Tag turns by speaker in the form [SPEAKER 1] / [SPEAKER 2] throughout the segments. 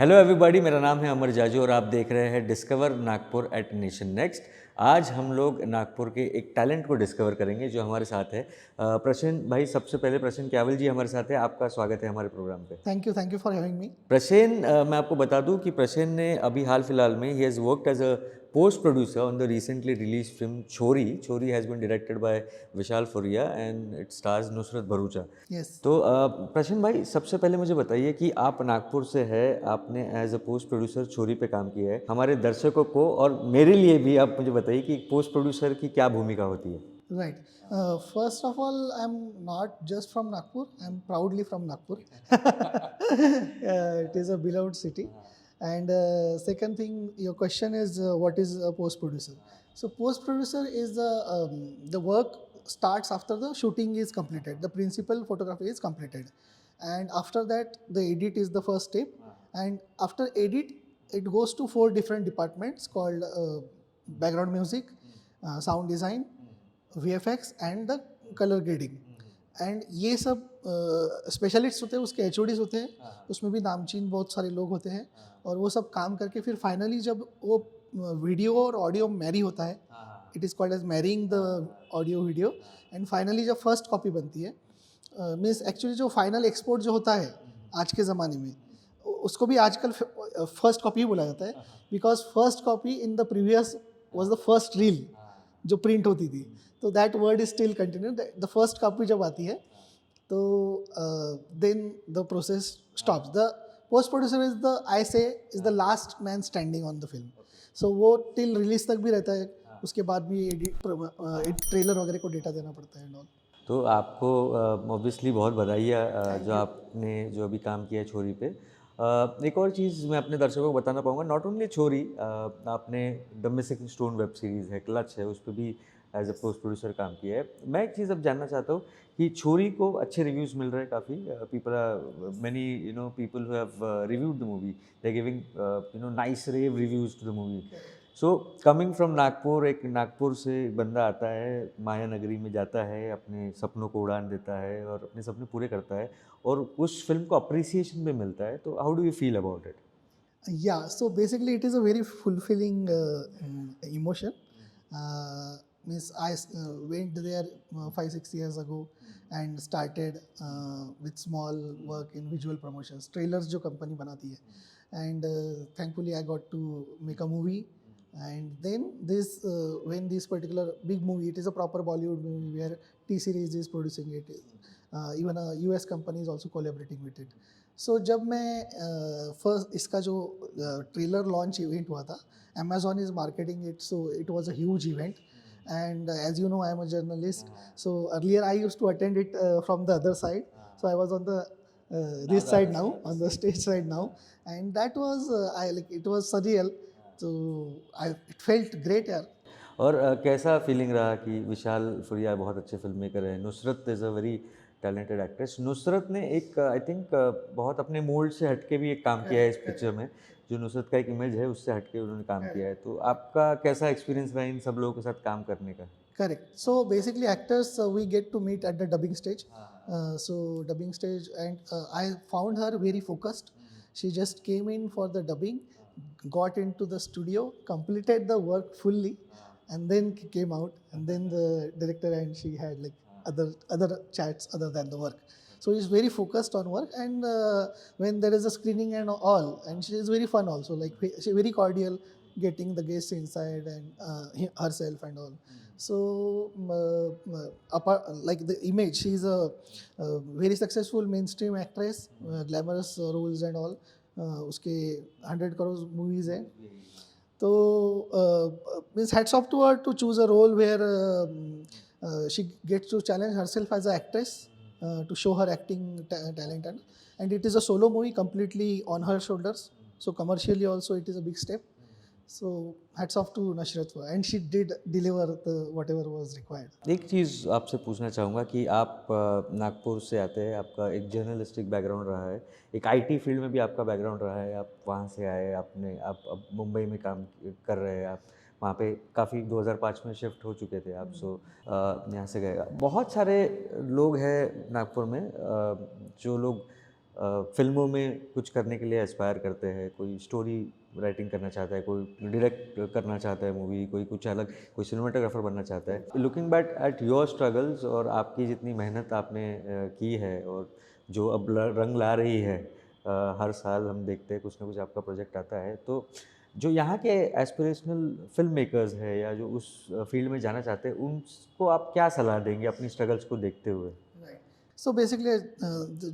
[SPEAKER 1] Hello everybody, मेरा नाम है अमर जाजू और आप देख रहे हैं discover Nagpur at nation next. आज हम लोग नागपुर के एक टैलेंट को डिस्कवर करेंगे जो हमारे साथ है। प्रसेन भाई, सबसे पहले प्रसेन क्यावल जी हमारे साथ है। आपका स्वागत है हमारे प्रोग्राम पे।
[SPEAKER 2] Thank you for having me.
[SPEAKER 1] Prasen, मैं आपको बता दूं कि प्रसेन ने अभी हाल फिलहाल में ही has worked as a post producer on the recently release film Chhorii. Chhorii has been directed by Vishal Furia and it stars Nushrat Bharucha.
[SPEAKER 2] Yes.
[SPEAKER 1] तो प्रशांत भाई, सबसे पहले मुझे बताइए कि आप नागपुर से है, आपने एज अ पोस्ट प्रोड्यूसर छोरी पे काम किया है। हमारे दर्शकों को और मेरे लिए भी आप मुझे बताइए कि पोस्ट प्रोड्यूसर की क्या भूमिका होती है।
[SPEAKER 2] Right. First of all, I am not just from Nagpur, I am proudly from Nagpur. It is a beloved city. And second thing, your question is what is a post producer? So post producer is the work starts after the shooting is completed, the principal photography is completed, and after that the edit is the first step. And after edit, it goes to 4 different departments called background music, sound design, VFX and the colour grading. And ये सब specialist होते हैं, उसके HODs होते हैं, उसमें भी नामचीन बहुत सारे लोग होते हैं. और वो सब काम करके फिर फाइनली जब वो वीडियो और ऑडियो मैरी होता है, it is called as marrying the audio video. And finally जब फर्स्ट कॉपी बनती है, मीन्स एक्चुअली जो फाइनल एक्सपोर्ट जो होता है आज के ज़माने में, उसको भी आजकल फर्स्ट कॉपी बोला जाता है, because first copy in the previous was the first reel जो प्रिंट होती थी. तो that word is still continue. The first copy जब आती है तो then the process stops. The post producer is the, I say, is the last man standing on the film. So वो till release तक भी रहता है, उसके बाद भी ट्रेलर वगैरह को डेटा देना पड़ता है एंड ऑल.
[SPEAKER 1] तो आपको ऑब्वियसली बहुत बधाई है जो आपने जो अभी काम किया है छोरी पे। एक और चीज़ मैं अपने दर्शकों को बताना पाऊँगा, नॉट ओनली छोरी, आपने the missing stone web series है, क्लच है, उस पर भी एज अ पोस्ट प्रोड्यूसर काम किया है। मैं एक चीज़ अब जानना चाहता हूँ कि छोरी को अच्छे रिव्यूज़ मिल रहे हैं काफ़ी। People are many people who have reviewed the movie, they giving nice rave reviews to the movie. So coming from Nagpur, एक नागपुर से एक बंदा आता है, माया नगरी में जाता है, अपने सपनों को उड़ान देता है और अपने सपने पूरे करता है और उस फिल्म को अप्रिसिएशन भी मिलता है। तो how do you feel about it?
[SPEAKER 2] Yeah, so basically it is a very fulfilling emotion. Means I went there 5-6 years ago and started with small work in visual promotions, trailers जो company बनाती है. And thankfully I got to make a movie. And then this when this particular big movie, it is a proper Bollywood movie where T-Series is producing it. Even a US company is also collaborating with it. सो जब मैं first इसका जो trailer launch event हुआ था, Amazon is marketing it, so it was a huge event. And as you know, I am a journalist, so earlier I used to attend it from the other side. So I was on the this side now, on the stage side now, and that was I like, it was surreal. So it felt great यार.
[SPEAKER 1] और कैसा feeling रहा कि विशाल फुरिया बहुत अच्छे film maker है, Nusrat is a very talented actress. Nusrat ने एक आई थिंक बहुत अपने मोल्ड से हटके भी एक काम किया है इस पिक्चर में। जो नुसरत का एक इमेज है उससे हटके उन्होंने काम किया है। तो आपका कैसा एक्सपीरियंस रहा इन सब लोगों के साथ काम करने का?
[SPEAKER 2] Correct. So basically, actors we get to meet at the dubbing stage. So dubbing stage, and I found her very focused. She just came in for the dubbing, got into the studio, completed the work fully, and then came out. And then the director and she had like other chats other than the work. So she's very focused on work, and when there is a screening and all, and she is very fun also. Like she very cordial, getting the guests inside and herself and all. So apart, like the image, she's a very successful mainstream actress, glamorous roles and all. उसके 100 crore movies हैं. तो means hats off to her to choose a role where she gets to challenge herself as an actress, to show her acting talent, and it is a solo movie completely on her shoulders. So commercially also it is a big step. So hats off to Nashrat, and she did deliver the whatever was required.
[SPEAKER 1] एक चीज़ आपसे पूछना चाहूँगा कि आप नागपुर से आते हैं, आपका एक जर्नलिस्टिक बैकग्राउंड रहा है, एक आईटी फील्ड में भी आपका बैकग्राउंड रहा है, आप वहाँ से आए, आपने आप अब मुंबई में काम कर रहे हैं, आप वहाँ पे काफ़ी 2005 में शिफ्ट हो चुके थे आप. सो यहाँ से गए. बहुत सारे लोग हैं नागपुर में जो लोग फिल्मों में कुछ करने के लिए एस्पायर करते हैं, कोई स्टोरी राइटिंग करना चाहता है, कोई डायरेक्ट करना चाहता है मूवी, कोई कुछ अलग, कोई सिनेमाटोग्राफर बनना चाहता है। Looking back at your struggles और आपकी जितनी मेहनत आपने की है और जो अब रंग ला रही है, हर साल हम देखते हैं कुछ ना कुछ आपका प्रोजेक्ट आता है, तो जो यहाँ के एस्पिरेशनल फिल्म मेकर्स हैं या जो उस फील्ड में जाना चाहते हैं, उनको आप क्या सलाह देंगे अपनी स्ट्रगल्स को देखते हुए?
[SPEAKER 2] Right. So basically,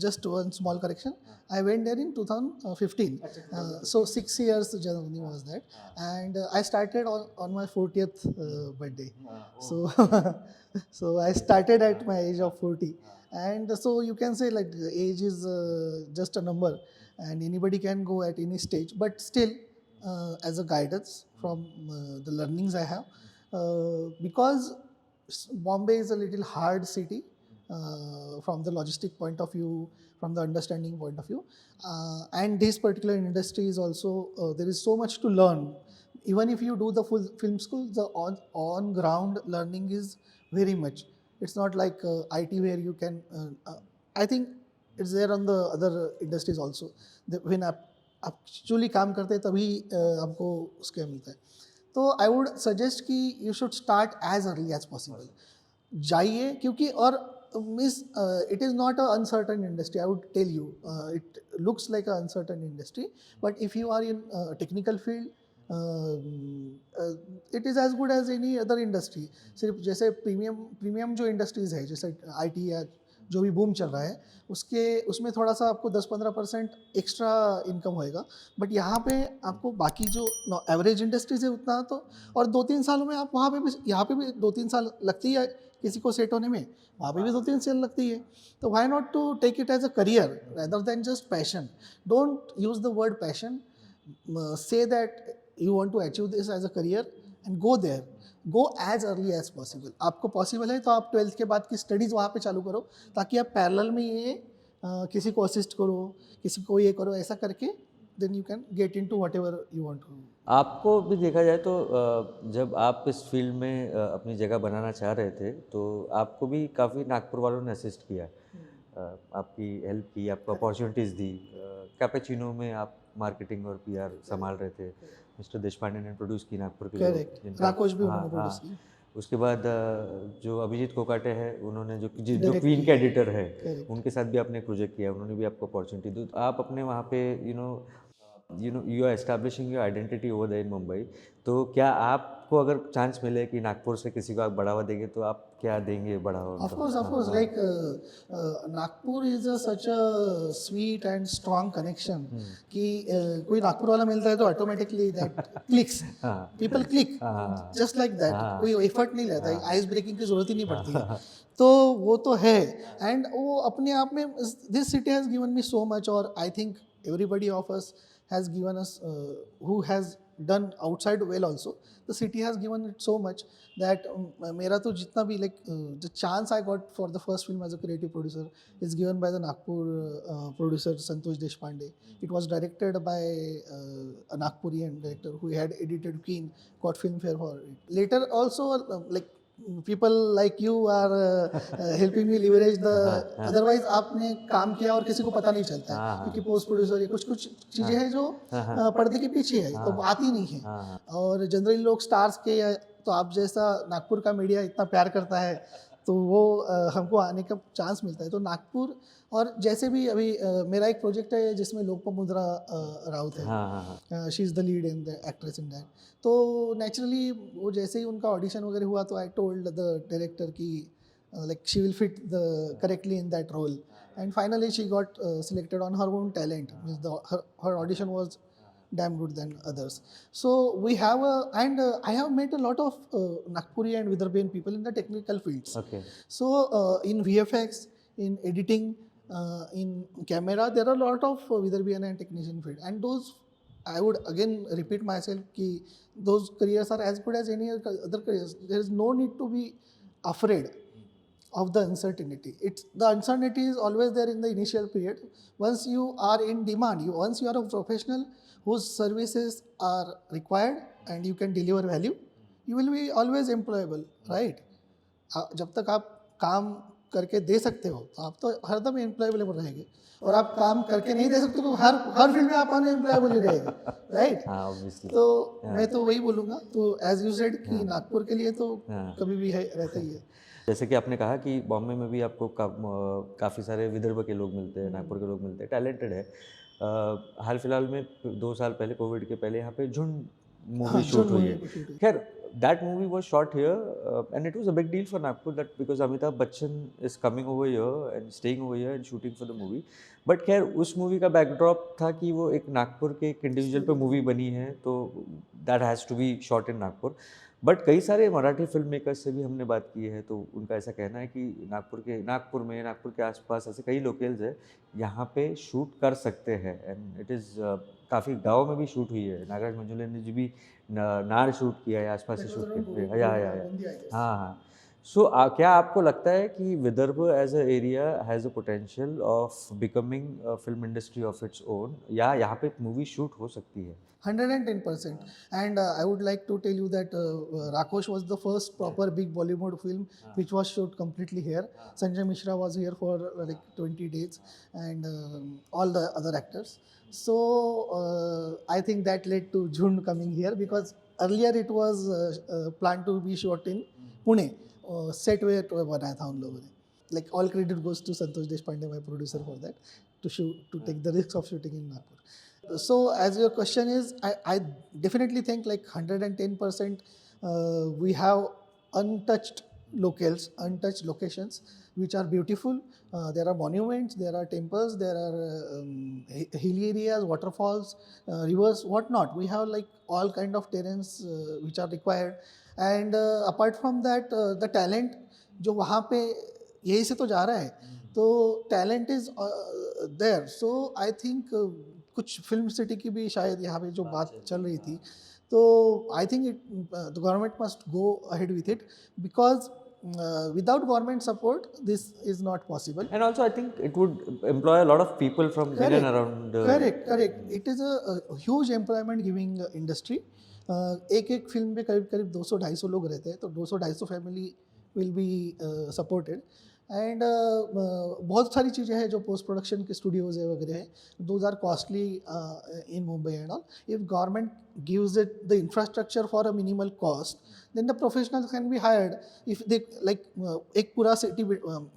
[SPEAKER 2] just one small correction. I went there in 2015. So 6 years journey was that, and I started on my 40th birthday. So so I started at my age of 40, and so you can say like the age is just a number, and anybody can go at any stage. But still, as a guidance from the learnings I have, because Bombay is a little hard city from the logistic point of view, from the understanding point of view, and this particular industry is also there is so much to learn. Even if you do the full film school, the on ground learning is very much. It's not like IT where you can. I think it's there on the other industries also. When आप actually काम करते हैं तभी आपको उसके मिलता है. तो आई वुड सजेस्ट कि you should start as early as possible. जाइए, क्योंकि और means it is not a uncertain industry. I would tell you it looks like a uncertain industry, but if you are in technical field it is as good as any other industry. सिर्फ जैसे premium जो industries है, जैसे IT या जो भी boom चल रहा है, उसमें थोड़ा सा आपको 10-15% एक्स्ट्रा इनकम होएगा. बट यहाँ पे आपको बाकी जो एवरेज इंडस्ट्रीज है उतना तो, और 2-3 सालों में आप वहाँ पे भी, यहाँ पे भी 2-3 साल लगती है किसी को सेट होने में, वहाँ पे भी 2-3 साल लगती है. तो why not to take it as a career rather than just passion. Don't use the word passion. Say that you want to achieve this as a career and go there. Go as early as possible. आपको possible है तो आप 12th के बाद की studies वहाँ पे चालू करो, ताकि आप पैरेलल में ये किसी को असिस्ट करो, किसी को ये करो, ऐसा करके then you can get into whatever you want to.
[SPEAKER 1] आपको भी देखा जाए तो जब आप इस फील्ड में अपनी जगह बनाना चाह रहे थे, तो आपको भी काफ़ी नागपुर वालों ने असिस्ट किया, आपकी हेल्प की, आपको अपॉर्चुनिटीज़ दी. कैपेचिनो में आप मार्केटिंग और PR संभाल रहे थे. मिस्टर देशपांडे ने प्रोड्यूस की नागपुर के
[SPEAKER 2] करेक्ट. राकोश भी उन्होंने
[SPEAKER 1] हाँ
[SPEAKER 2] प्रोड्यूस
[SPEAKER 1] हाँ.
[SPEAKER 2] की.
[SPEAKER 1] उसके बाद जो अभिजीत कोकाटे हैं, उन्होंने जो
[SPEAKER 2] Direct
[SPEAKER 1] क्वीन के एडिटर है,
[SPEAKER 2] Correct.
[SPEAKER 1] उनके साथ भी आपने प्रोजेक्ट किया, उन्होंने भी आपको अपॉर्चुनिटी दी. तो आप अपने वहाँ पे you are establishing your identity over there in Mumbai. तो क्या आपको अगर चांस मिले कि नागपुर से किसी को आप बढ़ावा देंगे, तो आप क्या देंगे बढ़ावा?
[SPEAKER 2] Of course, like Nagpur is such a sweet and strong connection कि कोई नागपुर वाला मिलता है तो automatically that clicks. People click just like that. कोई एफर्ट नहीं लेता है, आइस ब्रेकिंग की जरूरत ही नहीं पड़ती है. तो वो तो है, एंड वो अपने आप में this city has given me so much. और I think everybody of us has given us who has done outside well also. The city has given it so much that मेरा तो जितना भी like the chance I got for the first film as a creative producer is given by the Nagpur producer Santosh Deshpande. It was directed by a Nagpurian director who had edited Queen, got Filmfare for it. Later also like people like you are helping me leverage the. Otherwise आपने काम किया और किसी को पता नहीं चलता है, क्योंकि पोस्ट प्रोड्यूसर ये कुछ चीज़ें हैं जो पर्दे के पीछे है, तो आती नहीं है. और जनरली लोग स्टार्स के, या तो आप जैसा नागपुर का मीडिया इतना प्यार करता है, तो वो हमको आने का चांस मिलता है. तो नागपुर, और जैसे भी अभी मेरा एक प्रोजेक्ट है जिसमें लोकमुद्रा राउत है, she is the lead in the actress in that. तो नेचुरली वो जैसे ही उनका ऑडिशन वगैरह हुआ, तो आई टोल्ड द डायरेक्टर कि like she will fit the correctly in that role, and finally she got selected on her own talent. Her audition was damn good than others. So we have I have met a lot of Nagpuri and Vidarbhian people in the technical fields.
[SPEAKER 1] Okay.
[SPEAKER 2] So in VFX, in editing, in camera, there are a lot of Vidarbhian and technician field, and those, I would again repeat myself ki those careers are as good as any other careers. There is no need to be afraid of the uncertainty. The uncertainty is always there in the initial period. Once you are in demand, once you are a professional whose services are required and you can deliver value, you will be always employable, right? जब तक आप काम करके दे सकते हो तो आप तो हरदम एम्प्लॉयबल रहेंगे, और आप काम करके नहीं दे सकते तो हर फील्ड में आप अनएम्प्लॉयबल ही रहेंगे, राइट?
[SPEAKER 1] हाँ ऑब्वियसली।
[SPEAKER 2] तो मैं तो वही बोलूँगा, तो एज यू सेड कि नागपुर के लिए तो
[SPEAKER 1] हाँ।
[SPEAKER 2] कभी भी है, रहता ही है।
[SPEAKER 1] जैसे कि आपने कहा कि बॉम्बे में भी आपको काफ़ी सारे विदर्भ के लोग मिलते हैं, नागपुर के लोग मिलते हैं, टैलेंटेड है। हाल फिलहाल में 2 साल पहले, कोविड के पहले, यहाँ पे झुंड मूवी
[SPEAKER 2] हाँ,
[SPEAKER 1] शूट
[SPEAKER 2] झुंड
[SPEAKER 1] हुई
[SPEAKER 2] मूवी
[SPEAKER 1] है।
[SPEAKER 2] को शूट हुई।
[SPEAKER 1] खैर that movie was shot here and it was a big deal for Nagpur, that because Amitabh Bachchan is coming over here and staying over here and shooting for the movie. But खैर उस movie का backdrop था कि वो एक नागपुर के एक इंडिविजुअल पे मूवी बनी है, तो that has to be shot in Nagpur. But कई सारे मराठी फिल्म मेकर्स से भी हमने बात की है, तो उनका ऐसा कहना है कि नागपुर के आसपास ऐसे कई लोकेल्स हैं यहाँ पे शूट कर सकते हैं, एंड इट इज़ काफ़ी गाँव में भी शूट हुई है। नागराज मंजुले ने जी भी नार शूट किया है, आसपास से शूट किया, या हाँ हाँ। सो क्या आपको लगता है कि Vidarbha as a area has a potential of becoming film industry of its own, या यहाँ पे मूवी शूट हो सकती है?
[SPEAKER 2] 110%. And I would like to tell you that Rakosh was the first proper big Bollywood film which was shot completely here. Sanjay Mishra was here for like 20 days, and all the other actors. So I think that led to Jhund coming here, because earlier it was planned to be shot in Pune. Set where बनाया था उन लोगों ने. Like all credit goes to Santosh Deshpande, my producer, for that, to take the risks of shooting in Nagpur. So as your question is, I definitely think like 110% we have untouched locales, untouched locations which are beautiful. There are monuments, there are temples, there are hilly areas, waterfalls, rivers, whatnot. We have like all kind of terrains which are required. And apart from that, the talent जो वहाँ पे यही से तो जा रहा है, तो talent is there. So I think कुछ फिल्म सिटी की भी शायद यहाँ पे जो बात चल रही थी, तो I think the government must go ahead with it, because without government support this is not possible.
[SPEAKER 1] And also I think it would employ a lot of people from in and around
[SPEAKER 2] Correct. It is a huge employment giving industry. एक film पे करीब करीब 200-250 लोग रहते हैं, तो 200-250 family will be supported. And बहुत सारी चीज़ें हैं जो पोस्ट प्रोडक्शन के स्टूडियोज़ है वगैरह है, those are costly in Mumbai and all. If government gives it the infrastructure for a minimal cost, then the professionals can be hired. If they like एक पूरा सिटी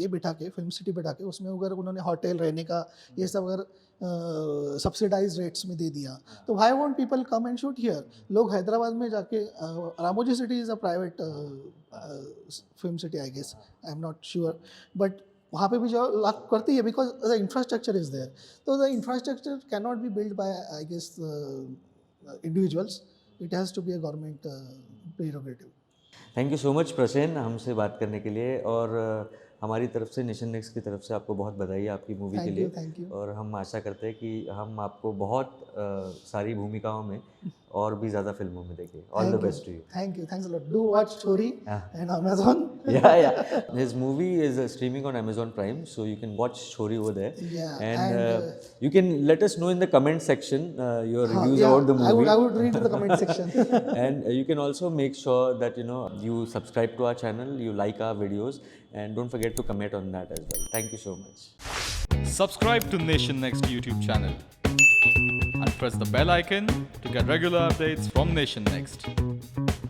[SPEAKER 2] ये बिठा के, फिल्म सिटी बिठा के, उसमें अगर उन्होंने होटल रहने का ये सब अगर सब्सिडाइज रेट्स में दे दिया, तो why won't people come and shoot here. लोग हैदराबाद में जाके, Ramoji city is a private film city I guess, I am not sure, but वहाँ पे भी जो लाख करती है, because the infrastructure is there. तो the infrastructure can not be build by I guess individuals, it has to be a government prerogative.
[SPEAKER 1] Thank you so much Prasen हमसे बात करने के लिए, और हमारी तरफ से, नेशन नेक्स्ट की तरफ से आपको बहुत बधाई है आपकी मूवी के लिए.
[SPEAKER 2] Thank you.
[SPEAKER 1] और हम आशा करते हैं कि हम आपको बहुत सारी भूमिकाओं में और भी ज़्यादा फिल्मों में देखें. All the best to you.
[SPEAKER 2] Thank you. Thanks a lot. Do watch Chori and Amazon.
[SPEAKER 1] Yeah. His movie is streaming on Amazon Prime, so you can watch Chori over there.
[SPEAKER 2] Yeah,
[SPEAKER 1] And you can let us know in the comment section your reviews about the movie.
[SPEAKER 2] I would read the comment section.
[SPEAKER 1] And you can also make sure that you subscribe to our channel, you like our videos, and don't forget to comment on that as well. Thank you so much.
[SPEAKER 3] Subscribe to Nation Next YouTube channel and press the bell icon to get regular updates from Nation Next.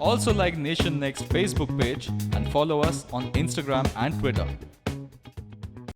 [SPEAKER 3] Also like Nation Next Facebook page and follow us on Instagram and Twitter.